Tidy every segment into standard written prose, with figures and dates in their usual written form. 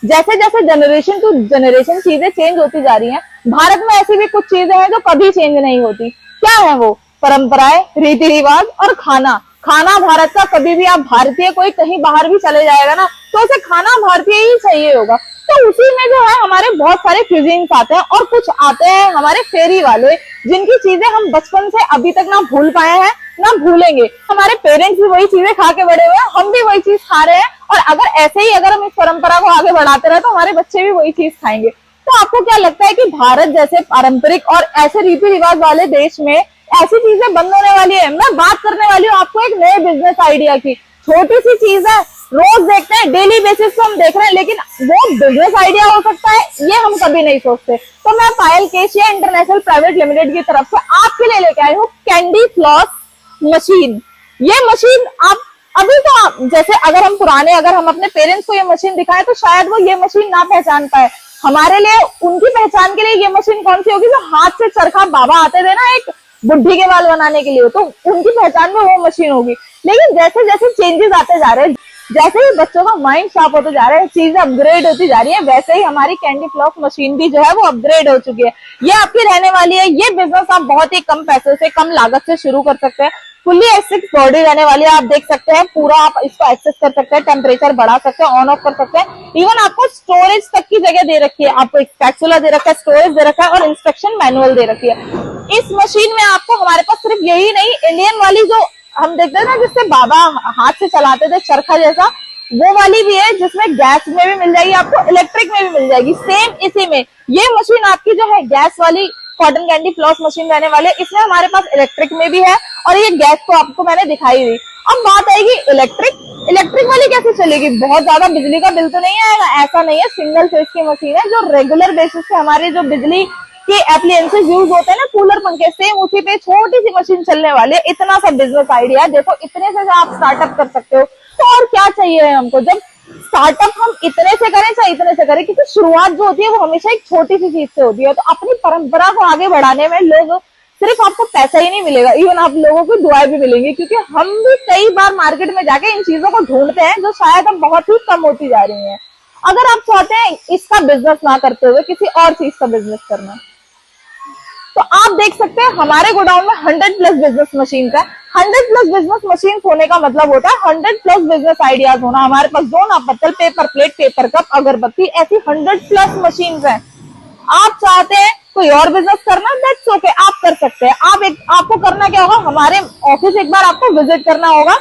जैसे जैसे generation to generation चीजें चेंज होती जा रही हैं, भारत में ऐसी भी कुछ चीजें हैं जो कभी चेंज नहीं होती। क्या है वो? परंपराएं, रीति रिवाज और खाना। खाना भारत का, कभी भी आप भारतीय कोई कहीं बाहर भी चले जाएगा ना, तो उसे खाना भारतीय ही चाहिए होगा। तो उसी में जो है हमारे बहुत सारे क्यूजीन्स आते हैं, और कुछ आते हैं हमारे फेरी वाले, जिनकी चीजें हम बचपन से अभी तक ना भूल पाए हैं ना भूलेंगे। हमारे पेरेंट्स भी वही चीजें खा के बड़े हुए हैं, हम भी वही चीज खा रहे हैं, और अगर ऐसे ही अगर हम इस परंपरा को आगे बढ़ाते रहे तो हमारे बच्चे भी वही चीज खाएंगे। तो आपको क्या लगता है कि भारत जैसे पारंपरिक और ऐसे रीति रिवाज वाले देश में ऐसी चीजें बंद होने वाली है? मैं बात करने वाली हूँ आपको एक नए बिजनेस आइडिया की। छोटी सी चीज है, रोज देखते हैं, डेली बेसिस पे हम देख रहे हैं, लेकिन वो बिजनेस आइडिया हो सकता है, ये हम कभी नहीं सोचते। तो मैं पायल केशिया इंटरनेशनल प्राइवेट लिमिटेड की तरफ से आपके लिए लेके आई हूँ कैंडी फ्लॉस मशीन। ये मशीन आप अभी तो आप जैसे अगर हम अपने पेरेंट्स को ये मशीन दिखाएं तो शायद वो ये मशीन ना पहचान पाए। हमारे लिए, उनकी पहचान के लिए ये मशीन कौन सी होगी? जो हाथ से चरखा बाबा आते थे ना एक बुढ़ी के बाल बनाने के लिए, तो उनकी पहचान में वो मशीन होगी। लेकिन जैसे जैसे चेंजेस आते जा रहे हैं, जैसे ही बच्चों का माइंड शार्प होते जा रहा है, चीजें अपग्रेड होती जा रही है, वैसे ही हमारी कैंडी फ्लॉस मशीन भी जो है वो अपग्रेड हो चुकी है। ये आपकी रहने वाली है। ये बिजनेस आप बहुत ही कम पैसों से, कम लागत से शुरू कर सकते हैं। फुल्ली एक्सेस बॉडी रहने वाली है, आप देख सकते हैं, पूरा आप इसको एक्सेस कर सकते हैं, टेम्परेचर बढ़ा सकते हैं, ऑन ऑफ कर सकते हैं। इवन आपको स्टोरेज तक की जगह दे रखी है, आपको एक स्पैचुला दे रखा है, स्टोरेज दे रखा है, और इंस्ट्रक्शन मैनुअल दे रखी है। इस मशीन में आपको हमारे पास सिर्फ यही नहीं, इंडियन वाली जो हम देखते हैं ना जिससे बाबा हाथ से चलाते थे चरखा जैसा, वो वाली भी है, जिसमें गैस में भी मिल जाएगी आपको, इलेक्ट्रिक में भी मिल जाएगी। सेम इसी में ये मशीन आपकी जो है गैस वाली कॉटन कैंडी फ्लॉस मशीन रहने वाले, इसमें हमारे पास इलेक्ट्रिक में भी है, और ये गैस तो आपको मैंने दिखाई दी। अब बात आएगी इलेक्ट्रिक वाली कैसे चलेगी? बहुत ज्यादा बिजली का बिल तो नहीं आएगा, ऐसा नहीं है। सिंगल फेज की मशीन है जो रेगुलर बेसिस पे हमारे जो बिजली के एप्लियंसेस यूज होते हैं ना, कूलर पंखे, सेम उसी पे छोटी सी मशीन चलने वाली है। इतना सा बिजनेस आइडिया है, देखो इतने से आप स्टार्टअप कर सकते हो। तो और क्या चाहिए हमको? जब स्टार्टअप हम इतने से करें चाहे इतने से करें, क्योंकि शुरुआत जो होती है वो हमेशा एक छोटी सी चीज से होती है। तो अपनी परंपरा को आगे बढ़ाने में लोग, सिर्फ आपको पैसा ही नहीं मिलेगा, इवन आप लोगों को दुआएं भी मिलेंगी, क्योंकि हम भी कई बार मार्केट में जाके इन चीजों को ढूंढते हैं जो शायद अब बहुत ही कम होती जा रही है। अगर आप चाहते हैं इसका बिजनेस ना करते हुए किसी और चीज का बिजनेस करना, तो आप देख सकते हैं हमारे गोडाउन में 100+ बिजनेस मशीन है। 100+ बिजनेस मशीन होने का मतलब होता है 100+ बिजनेस आइडियाज होना। हमारे पास दोना, पत्तल, पेपर प्लेट, पेपर कप, अगरबत्ती, ऐसी 100+ मशीन है। आप चाहते हैं कोई और बिजनेस करना, दैट्स ओके, आप कर सकते हैं। आपको करना क्या होगा? हमारे ऑफिस एक बार आपको विजिट करना होगा।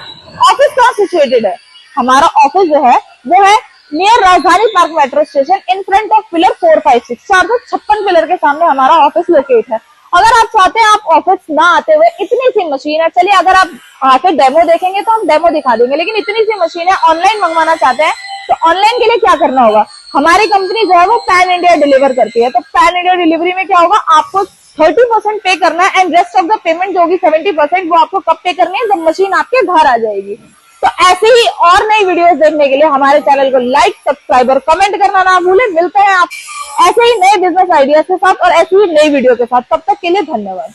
ऑफिस कहाँ सिचुएटेड है? हमारा ऑफिस जो है वो है नियर राजधानी park metro station, in front of pillar 456, 456 pillar के सामने हमारा ऑफिस लोकेट है। अगर आप चाहते हैं आप ऑफिस ना आते हुए, इतनी सी मशीन है, चलिए अगर आप आके डेमो देखेंगे तो हम डेमो दिखा देंगे, लेकिन इतनी सी मशीन है, ऑनलाइन मंगवाना चाहते हैं तो ऑनलाइन के लिए क्या करना होगा? हमारी कंपनी जो है वो पैन इंडिया डिलीवर करती है। तो पैन इंडिया डिलीवरी में क्या होगा? आपको 30% पे करना है, and rest of the payment जो होगी 70%, वो आपको कब पे करनी है? जब मशीन आपके घर आ जाएगी। तो ऐसे ही और नई वीडियोस देखने के लिए हमारे चैनल को लाइक, सब्सक्राइब और कमेंट करना ना भूलें। मिलते हैं आप ऐसे ही नए बिजनेस आइडिया के साथ और ऐसी ही नई वीडियो के साथ। तब तक के लिए धन्यवाद।